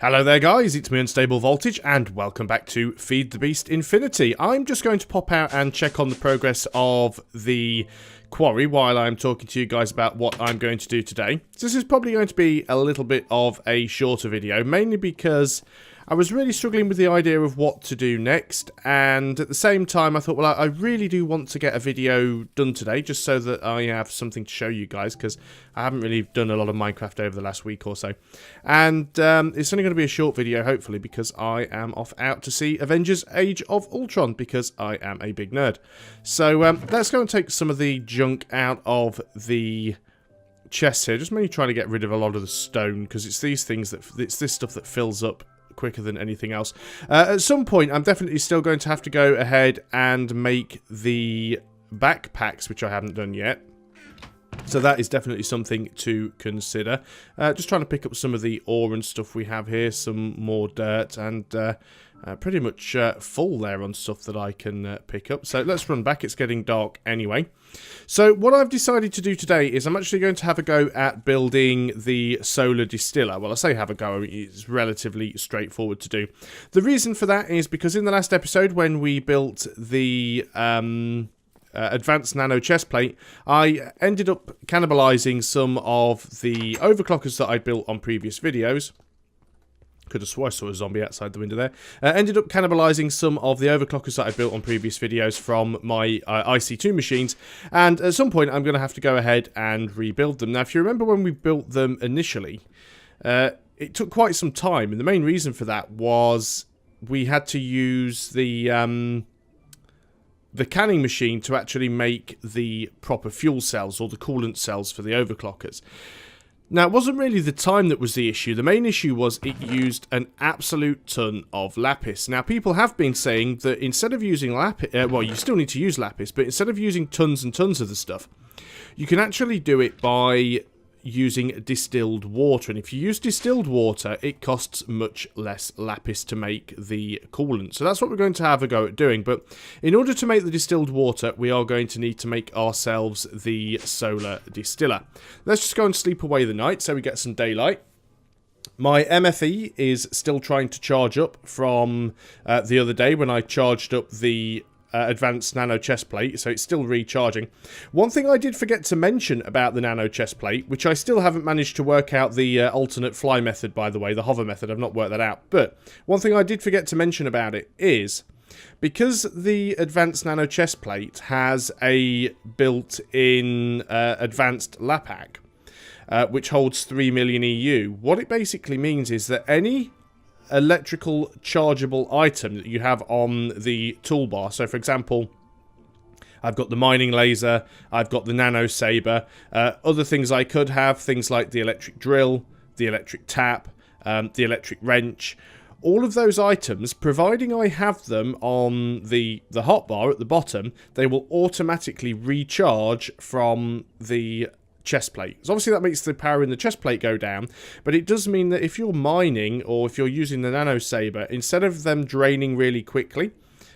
Hello there guys, it's me Unstable Voltage and welcome back to Feed the Beast Infinity. I'm just going to pop out and check on the progress of the Quarry while I'm talking to you guys about what I'm going to do today. So this is probably going to be a little bit of a shorter video, mainly because I was really struggling with the idea of what to do next, and at the same time I thought, well, I really do want to get a video done today, just so that I have something to show you guys, because I haven't really done a lot of Minecraft over the last week or so. And it's only going to be a short video, hopefully, because I am off out to see Avengers Age of Ultron, because I am a big nerd. So let's go and take some of the junk out of the chests here, just mainly trying to get rid of a lot of the stone, because it's these things that, it's this stuff that fills up quicker than anything else. At some point, I'm definitely still going to have to go ahead and make the backpacks, which I haven't done yet. So that is definitely something to consider. Just trying to pick up some of the ore and stuff we have here, some more dirt, and pretty much full there on stuff that I can pick up. So let's run back, it's getting dark anyway. So what I've decided to do today is I'm actually going to have a go at building the solar distiller. Well, I say have a go, it's relatively straightforward to do. The reason for that is because in the last episode when we built the advanced nano chest plate, I ended up cannibalizing some of the overclockers that I'd built on previous videos. Could have swore I saw a zombie outside the window there. Ended up cannibalizing some of the overclockers that I built on previous videos from my IC2 machines, and at some point I'm going to have to go ahead and rebuild them. Now, if you remember when we built them initially, it took quite some time, and the main reason for that was we had to use the canning machine to actually make the proper fuel cells, or the coolant cells for the overclockers. Now, it wasn't really the time that was the issue. The main issue was it used an absolute ton of lapis. Now, people have been saying that instead of using lapis, well, you still need to use lapis, but instead of using tons and tons of the stuff, you can actually do it by using distilled water. And if you use distilled water, it costs much less lapis to make the coolant. So that's what we're going to have a go at doing. But in order to make the distilled water, we are going to need to make ourselves the solar distiller. Let's just go and sleep away the night so we get some daylight. My MFE is still trying to charge up from the other day when I charged up the advanced nano chest plate, so it's still recharging. One thing I did forget to mention about the nano chest plate, which I still haven't managed to work out the alternate fly method, by the way, the hover method, I've not worked that out, but one thing I did forget to mention about it is, because the advanced nano chest plate has a built-in advanced lapack, which holds 3 million EU, what it basically means is that any electrical chargeable item that you have on the toolbar, so for example, I've got the mining laser, I've got the nano saber, other things I could have, things like the electric drill, the electric tap, the electric wrench, all of those items, providing I have them on the hotbar at the bottom, they will automatically recharge from the chest plate. So obviously that makes the power in the chest plate go down, but it does mean that if you're mining or if you're using the nano saber, instead of them draining really quickly,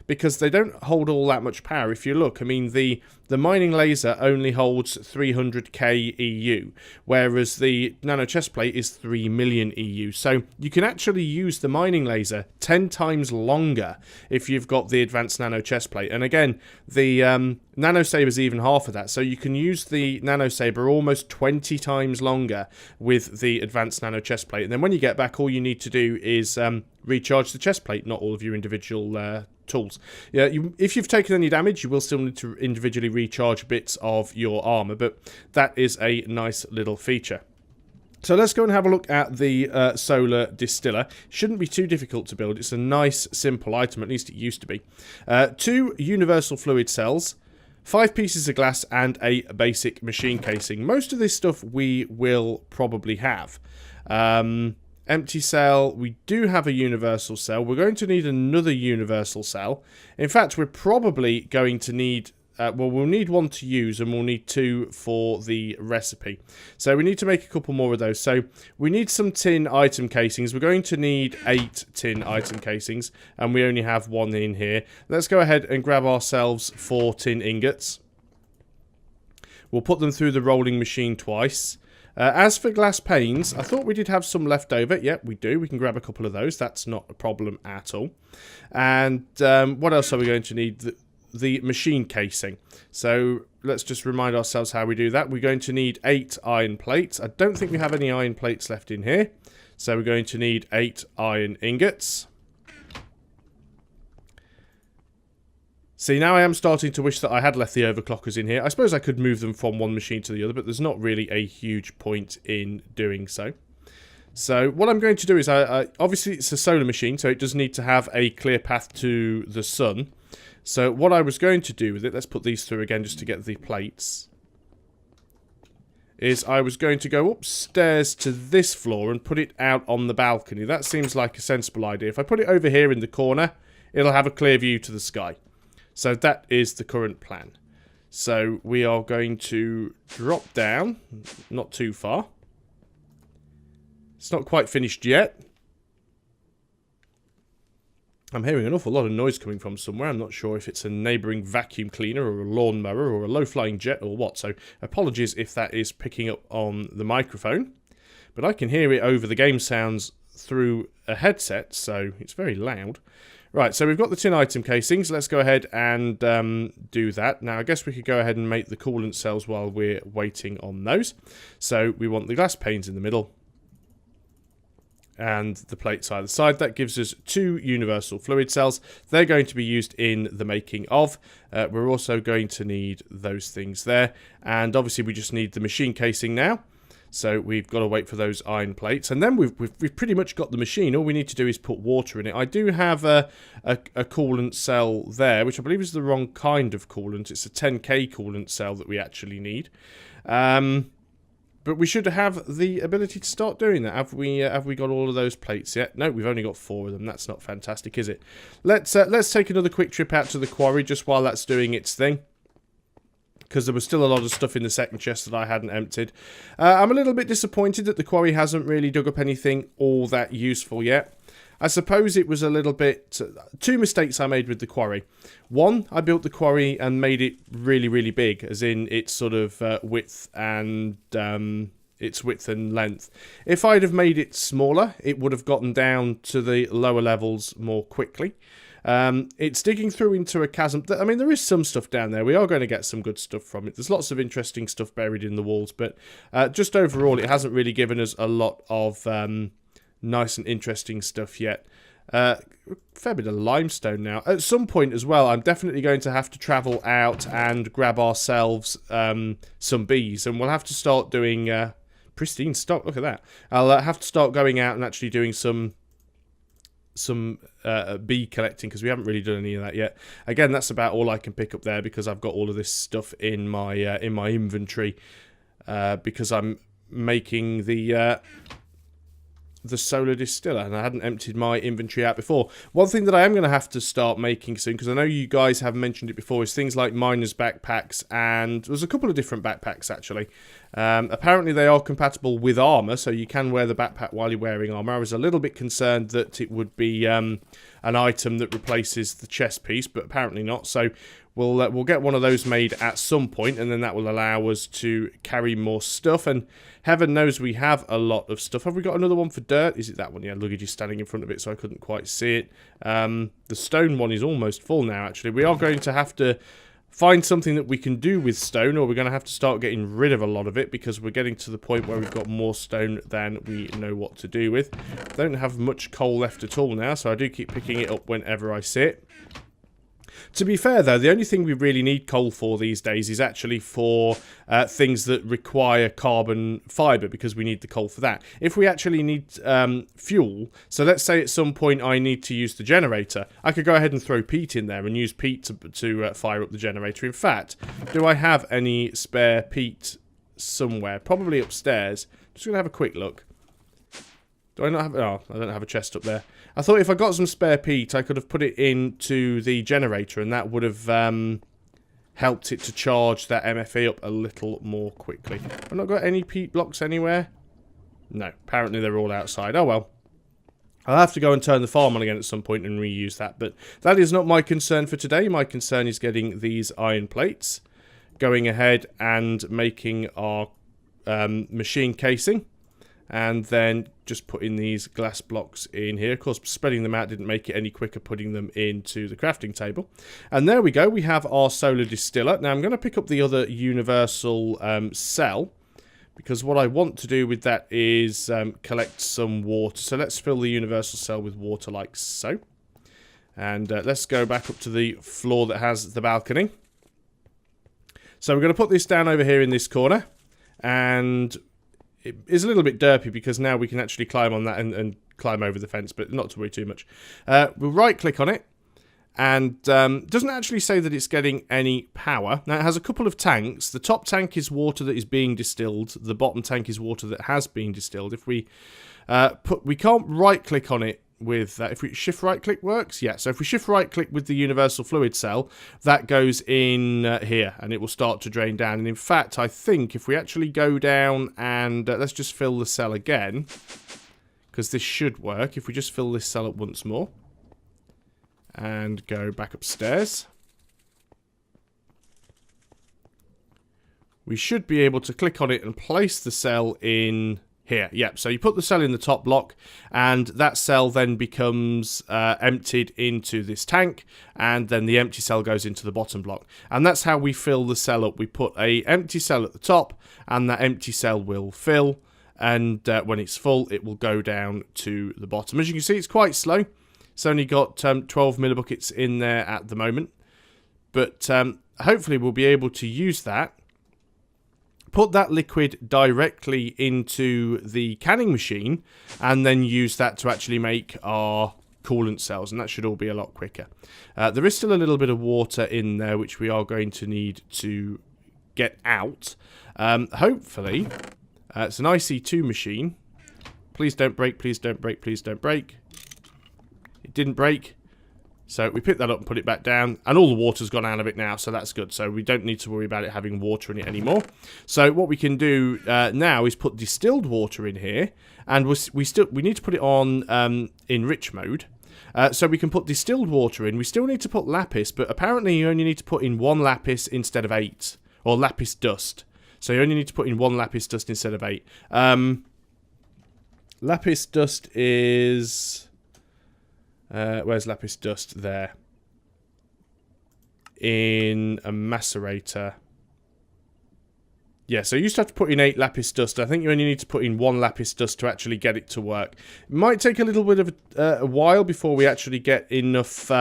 because they don't hold all that much power, if you look, I mean, the mining laser only holds 300k EU, whereas the nano chest plate is 3 million EU. So you can actually use the mining laser 10 times longer if you've got the advanced nano chest plate. And again, the nano saber is even half of that, so you can use the nano saber almost 20 times longer with the advanced nano chest plate. And then when you get back, all you need to do is recharge the chest plate, not all of your individual tools. Yeah, if you've taken any damage, you will still need to individually recharge bits of your armor, but that is a nice little feature. So let's go and have a look at the solar distiller. Shouldn't be too difficult to build. It's a nice, simple item, at least it used to be. 2 universal fluid cells, 5 pieces of glass, and a basic machine casing. Most of this stuff we will probably have. Empty cell, we do have a universal cell. We're going to need another universal cell. In fact, we're probably going to need, well, we'll need 1 to use and we'll need 2 for the recipe. So we need to make a couple more of those. So we need some tin item casings. We're going to need 8 tin item casings, and we only have 1 in here. Let's go ahead and grab ourselves 4 tin ingots. We'll put them through the rolling machine twice. As for glass panes, I thought we did have some left over. Yep, we do. We can grab a couple of those. That's not a problem at all. And what else are we going to need? The machine casing. So let's just remind ourselves how we do that. We're going to need 8 iron plates. I don't think we have any iron plates left in here. So we're going to need 8 iron ingots. See, now I am starting to wish that I had left the overclockers in here. I suppose I could move them from one machine to the other, but there's not really a huge point in doing so. So what I'm going to do is, obviously it's a solar machine, so it does need to have a clear path to the sun. So what I was going to do with it, let's put these through again just to get the plates, is I was going to go upstairs to this floor and put it out on the balcony. That seems like a sensible idea. If I put it over here in the corner, it'll have a clear view to the sky. So that is the current plan. So we are going to drop down, not too far. It's not quite finished yet. I'm hearing an awful lot of noise coming from somewhere. I'm not sure if it's a neighbouring vacuum cleaner or a lawnmower or a low-flying jet or what. So apologies if that is picking up on the microphone. But I can hear it over the game sounds through a headset, so it's very loud. Right, so we've got the tin item casings. Let's go ahead and do that. Now, I guess we could go ahead and make the coolant cells while we're waiting on those. So we want the glass panes in the middle and the plates either side. That gives us 2 universal fluid cells. They're going to be used in the making of. We're also going to need those things there. And obviously we just need the machine casing now. So we've got to wait for those iron plates. And then we've pretty much got the machine. All we need to do is put water in it. I do have a coolant cell there, which I believe is the wrong kind of coolant. It's a 10K coolant cell that we actually need. But we should have the ability to start doing that. Have we got all of those plates yet? No, we've only got 4 of them. That's not fantastic, is it? Let's take another quick trip out to the quarry just while that's doing its thing, because there was still a lot of stuff in the second chest that I hadn't emptied. I'm a little bit disappointed that the quarry hasn't really dug up anything all that useful yet. I suppose it was a little bit... 2 mistakes I made with the quarry. One, I built the quarry and made it really, really big, as in its sort of width and length. If I'd have made it smaller, it would have gotten down to the lower levels more quickly. It's digging through into a chasm. I mean, there is some stuff down there. We are going to get some good stuff from it. There's lots of interesting stuff buried in the walls, but just overall, it hasn't really given us a lot of nice and interesting stuff yet. Fair bit of limestone now. At some point as well, I'm definitely going to have to travel out and grab ourselves some bees, and we'll have to start doing pristine stock. Look at that. I'll have to start going out and actually doing some bee collecting, because we haven't really done any of that yet. Again, that's about all I can pick up there, because I've got all of this stuff in my inventory, because I'm making the solar distiller, and I hadn't emptied my inventory out before. One thing that I am going to have to start making soon, because I know you guys have mentioned it before, is things like miners backpacks, and there's a couple of different backpacks actually. Apparently they are compatible with armor, so you can wear the backpack while you're wearing armor. I was a little bit concerned that it would be an item that replaces the chest piece, but apparently not. So we'll get one of those made at some point, and then that will allow us to carry more stuff. And heaven knows we have a lot of stuff. Have we got another one for dirt? Is it that one? Yeah, luggage is standing in front of it, so I couldn't quite see it. The stone one is almost full now, actually. We are going to have to find something that we can do with stone, or we're going to have to start getting rid of a lot of it, because we're getting to the point where we've got more stone than we know what to do with. Don't have much coal left at all now, so I do keep picking it up whenever I see it. To be fair, though, the only thing we really need coal for these days is actually for things that require carbon fibre, because we need the coal for that. If we actually need fuel, so let's say at some point I need to use the generator, I could go ahead and throw peat in there and use peat to fire up the generator. In fact, do I have any spare peat somewhere? Probably upstairs. Just going to have a quick look. Do I not have... Oh, I don't have a chest up there. I thought if I got some spare peat, I could have put it into the generator, and that would have helped it to charge that MFE up a little more quickly. I've not got any peat blocks anywhere. No, apparently they're all outside. Oh well. I'll have to go and turn the farm on again at some point and reuse that. But that is not my concern for today. My concern is getting these iron plates, going ahead and making our machine casing. And then just putting these glass blocks in here. Of course, spreading them out didn't make it any quicker putting them into the crafting table. And there we go. We have our solar distiller. Now, I'm going to pick up the other universal cell, because what I want to do with that is collect some water. So let's fill the universal cell with water like so. And let's go back up to the floor that has the balcony. So we're going to put this down over here in this corner. And it is a little bit derpy because now we can actually climb on that and climb over the fence, but not to worry too much. We'll right-click on it, and doesn't actually say that it's getting any power. Now, it has a couple of tanks. The top tank is water that is being distilled. The bottom tank is water that has been distilled. If we we can't right-click on it with that. If we shift right-click works, yeah. So if we shift right-click with the universal fluid cell, that goes in here, and it will start to drain down. And in fact, I think if we actually go down and let's just fill the cell again, because this should work. If we just fill this cell up once more and go back upstairs, we should be able to click on it and place the cell in here. Yep, so you put the cell in the top block, and that cell then becomes emptied into this tank, and then the empty cell goes into the bottom block. And that's how we fill the cell up. We put a empty cell at the top, and that empty cell will fill, and when it's full, it will go down to the bottom. As you can see, it's quite slow. It's only got 12 millibuckets in there at the moment, but hopefully we'll be able to use that, put that liquid directly into the canning machine, and then use that to actually make our coolant cells, and that should all be a lot quicker. There is still a little bit of water in there, which we are going to need to get out. Hopefully, it's an IC2 machine. Please don't break, please don't break, please don't break. It didn't break. So we pick that up and put it back down, and all the water's gone out of it now, so that's good. So we don't need to worry about it having water in it anymore. So what we can do now is put distilled water in here, and we need to put it on enrich mode. So we can put distilled water in. We still need to put lapis, but apparently you only need to put in 1 lapis instead of 8, or lapis dust. So you only need to put in 1 lapis dust instead of 8. Lapis dust is... where's lapis dust? There. In a macerator. Yeah, so you used to have to put in 8 lapis dust. I think you only need to put in 1 lapis dust to actually get it to work. It might take a little bit of a while before we actually get enough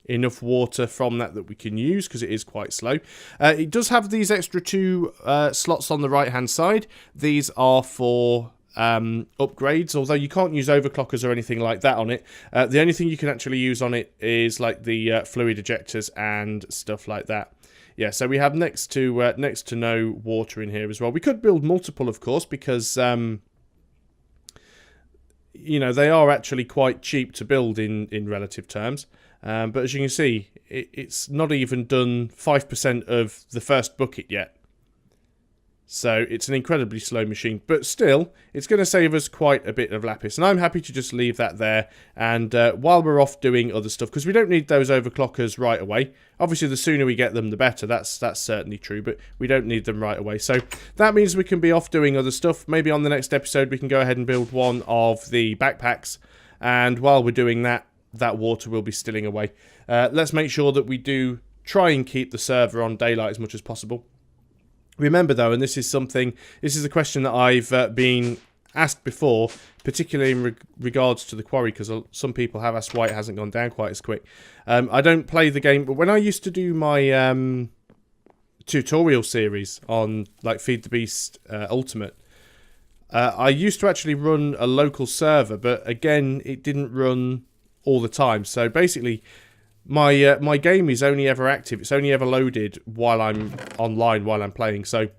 enough water from that we can use, because it is quite slow. It does have these extra 2 slots on the right-hand side. These are for upgrades, although you can't use overclockers or anything like that on it. The only thing you can actually use on it is like the fluid ejectors and stuff like that. Yeah, so we have next to no water in here as well. We could build multiple, of course, because you know, they are actually quite cheap to build in relative terms. But as you can see, it's not even done 5% of the first bucket yet. So it's an incredibly slow machine, but still, it's going to save us quite a bit of lapis. And I'm happy to just leave that there. And while we're off doing other stuff, because we don't need those overclockers right away. Obviously, the sooner we get them, the better. That's certainly true, but we don't need them right away. So that means we can be off doing other stuff. Maybe on the next episode, we can go ahead and build one of the backpacks. And while we're doing that, that water will be stilling away. Let's make sure that we do try and keep the server on daylight as much as possible. Remember, though, and this is a question that I've been asked before, particularly in regards to the quarry, because some people have asked why it hasn't gone down quite as quick. I don't play the game, but when I used to do my tutorial series on like Feed the Beast Ultimate, I used to actually run a local server, but again, it didn't run all the time. So basically, my game is only ever active. It's only ever loaded while I'm online, while I'm playing. So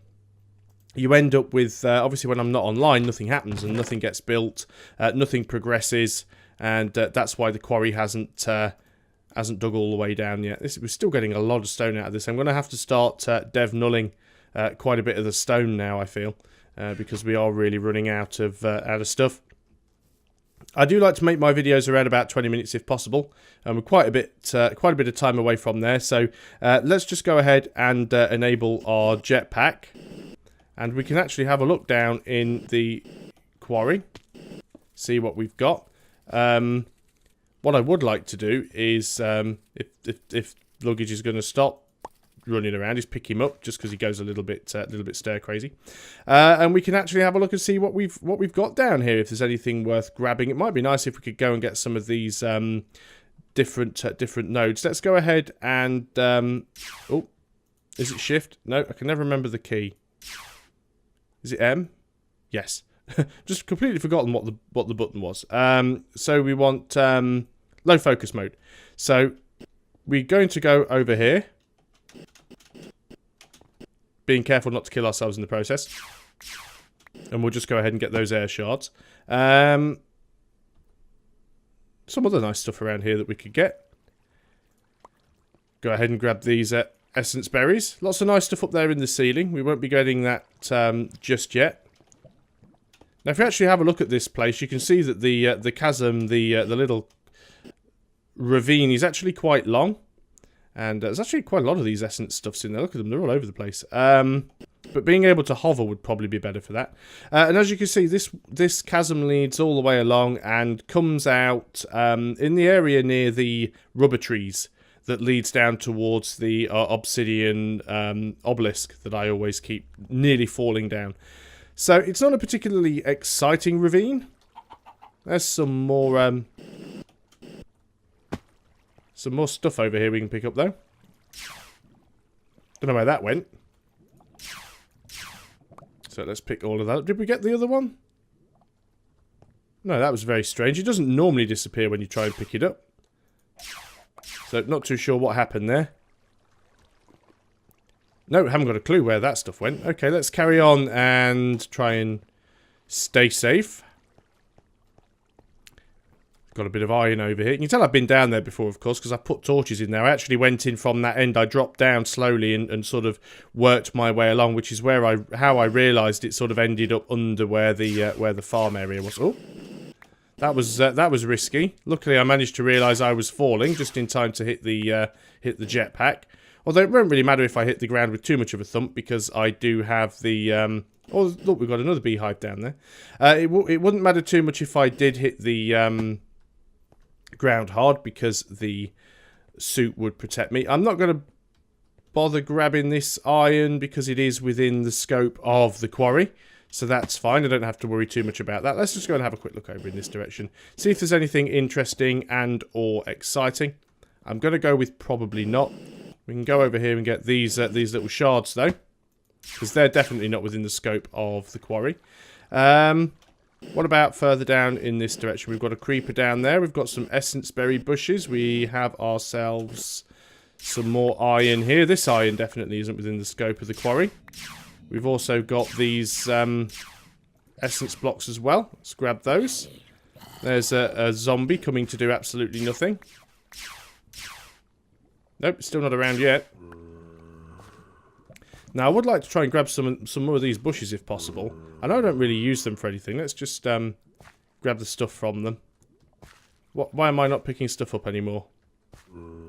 you end up with, obviously when I'm not online, nothing happens and nothing gets built, nothing progresses, and that's why the quarry hasn't dug all the way down yet. We're still getting a lot of stone out of this. I'm going to have to start dev nulling quite a bit of the stone now, I feel, because we are really running out of stuff. I do like to make my videos around about 20 minutes if possible, and we're quite a bit of time away from there. So let's just go ahead and enable our jetpack, And we can actually have a look down in the quarry. See what we've got. What I would like to do is, if luggage is going to stop running around, is pick him up just because he goes a little bit stir crazy. And we can actually have a look and see what we've got down here. If there's anything worth grabbing, it might be nice if we could go and get some of these different nodes. Let's go ahead and oh, is it shift? No, I can never remember the key. Is it M? Yes. Just completely forgotten what the button was. So we want low focus mode. So we're going to go over here, being careful not to kill ourselves in the process, and we'll just go ahead and get those air shards. Some other nice stuff around here that we could get. Go ahead and grab these essence berries. Lots of nice stuff up there in the ceiling. We won't be getting that just yet. Now, if you actually have a look at this place, you can see that the chasm, the little ravine, is actually quite long, and there's actually quite a lot of these essence stuffs in there. Look at them; they're all over the place. But being able to hover would probably be better for that. And as you can see, this chasm leads all the way along and comes out in the area near the rubber trees that leads down towards the obsidian obelisk that I always keep nearly falling down. So it's not a particularly exciting ravine. There's some more stuff over here we can pick up though. Don't know where that went. So let's pick all of that up. Did we get the other one? No, that was very strange. It doesn't normally disappear when you try and pick it up. So not too sure what happened there. No, haven't got a clue where that stuff went. Okay, let's carry on and try and stay safe. Got a bit of iron over here. You can tell I've been down there before, of course, because I put torches in there. I actually went in from that end. I dropped down slowly and sort of worked my way along, which is where how I realised it sort of ended up under where the farm area was. Oh, that was risky. Luckily, I managed to realise I was falling just in time to hit the jetpack. Although it won't really matter if I hit the ground with too much of a thump, because I do have the... oh, look, we've got another beehive down there. It wouldn't matter too much if I did hit the ground hard, because the suit would protect me. I'm not going to bother grabbing this iron, because it is within the scope of the quarry. So that's fine. I don't have to worry too much about that. Let's just go and have a quick look over in this direction. See if there's anything interesting and or exciting. I'm going to go with probably not. We can go over here and get these little shards, though, because they're definitely not within the scope of the quarry. What about further down in this direction? We've got a creeper down there. We've got some essence berry bushes. We have ourselves some more iron here. This iron definitely isn't within the scope of the quarry. We've also got these essence blocks as well. Let's grab those. There's a zombie coming to do absolutely nothing. Nope, still not around yet. Now, I would like to try and grab some more of these bushes if possible. I know I don't really use them for anything. Let's just grab the stuff from them. Why am I not picking stuff up anymore?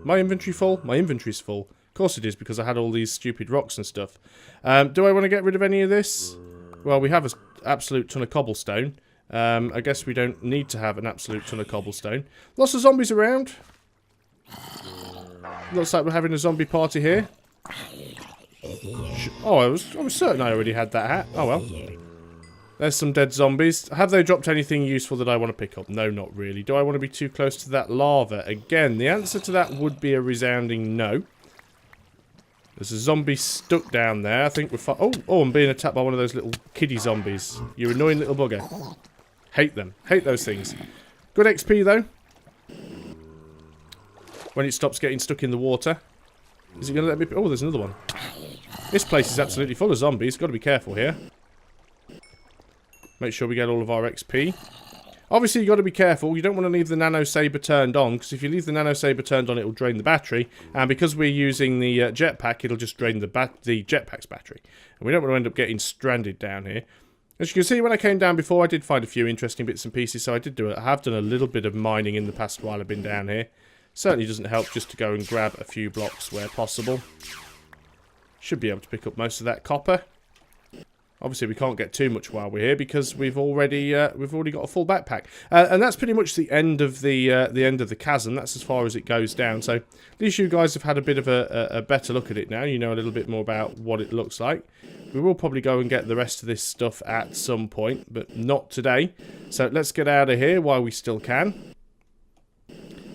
My inventory full? My inventory's full. Of course it is, because I had all these stupid rocks and stuff. Do I want to get rid of any of this? Well, we have an absolute ton of cobblestone. I guess we don't need to have an absolute ton of cobblestone. Lots of zombies around. Looks like we're having a zombie party here. Oh, I was certain I already had that hat. Oh well. There's some dead zombies. Have they dropped anything useful that I want to pick up? No, not really. Do I want to be too close to that lava? Again, the answer to that would be a resounding no. There's a zombie stuck down there. I think we're oh, I'm being attacked by one of those little kiddie zombies. You annoying little bugger. Hate them. Hate those things. Good XP, though. When it stops getting stuck in the water. Is it going to let me... Oh, there's another one. This place is absolutely full of zombies. Got to be careful here. Make sure we get all of our XP. Obviously, you've got to be careful. You don't want to leave the nano saber turned on, because if you leave the nano saber turned on, it will drain the battery. And because we're using the jetpack, it'll just drain the jetpack's battery. And we don't want to end up getting stranded down here. As you can see, when I came down before, I did find a few interesting bits and pieces. So I have done a little bit of mining in the past while I've been down here. Certainly doesn't help just to go and grab a few blocks where possible. Should be able to pick up most of that copper. Obviously, we can't get too much while we're here because we've already got a full backpack, and that's pretty much the end of the chasm. That's as far as it goes down. So at least you guys have had a bit of a better look at it now. You know a little bit more about what it looks like. We will probably go and get the rest of this stuff at some point, but not today. So let's get out of here while we still can.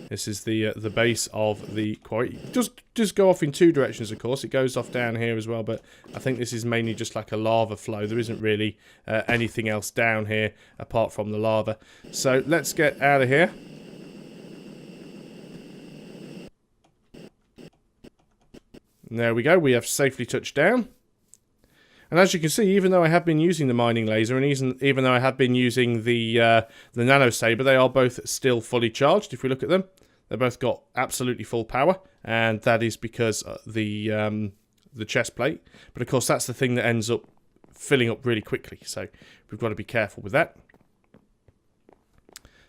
This is the base of the quarry. Just go off in two directions, of course. It goes off down here as well, but I think this is mainly just like a lava flow. There isn't really anything else down here apart from the lava. So let's get out of here. And there we go. We have safely touched down. And as you can see, even though I have been using the mining laser, and even though I have been using the nano saber, they are both still fully charged. If we look at them, they've both got absolutely full power, and that is because the chest plate. But of course, that's the thing that ends up filling up really quickly. So we've got to be careful with that.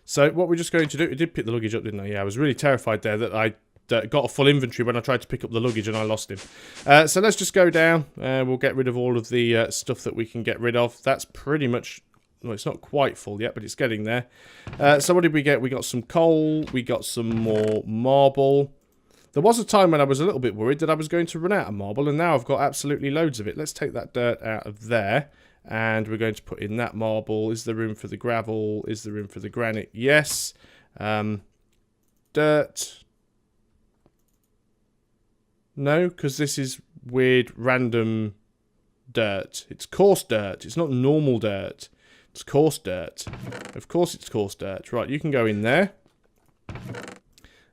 So what we're just going to do, it did pick the luggage up, didn't I? Yeah, I was really terrified there that I got a full inventory when I tried to pick up the luggage and I lost him. So let's just go down. We'll get rid of all of the stuff that we can get rid of. That's pretty much... Well, it's not quite full yet, but it's getting there. So what did we get? We got some coal. We got some more marble. There was a time when I was a little bit worried that I was going to run out of marble, and now I've got absolutely loads of it. Let's take that dirt out of there, and we're going to put in that marble. Is there room for the gravel? Is there room for the granite? Yes. Dirt... No, because this is weird, random dirt. It's coarse dirt. It's not normal dirt. It's coarse dirt. Of course it's coarse dirt. Right, you can go in there.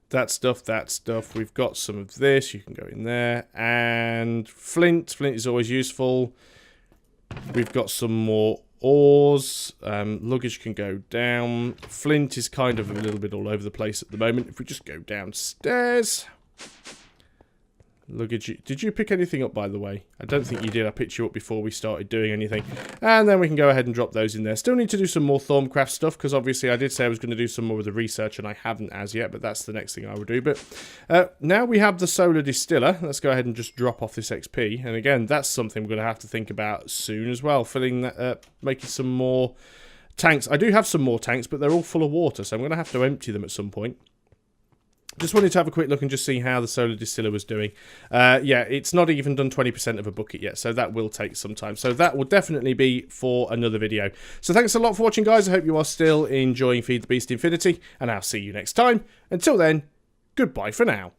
That stuff, that stuff. We've got some of this. You can go in there. And flint. Flint is always useful. We've got some more ores. Luggage can go down. Flint is kind of a little bit all over the place at the moment. If we just go downstairs... Luggage. Did you pick anything up, by the way? I don't think you did. I picked you up before we started doing anything. And then we can go ahead and drop those in there. Still need to do some more Thorncraft stuff, because obviously I did say I was going to do some more of the research, and I haven't as yet, but that's the next thing I will do. But now we have the solar distiller. Let's go ahead and just drop off this XP. And again, that's something we're going to have to think about soon as well. Filling that, making some more tanks. I do have some more tanks, but they're all full of water, so I'm going to have to empty them at some point. Just wanted to have a quick look and just see how the solar distiller was doing. Yeah, it's not even done 20% of a bucket yet, so that will take some time. So that will definitely be for another video. So thanks a lot for watching, guys. I hope you are still enjoying Feed the Beast Infinity, and I'll see you next time. Until then, goodbye for now.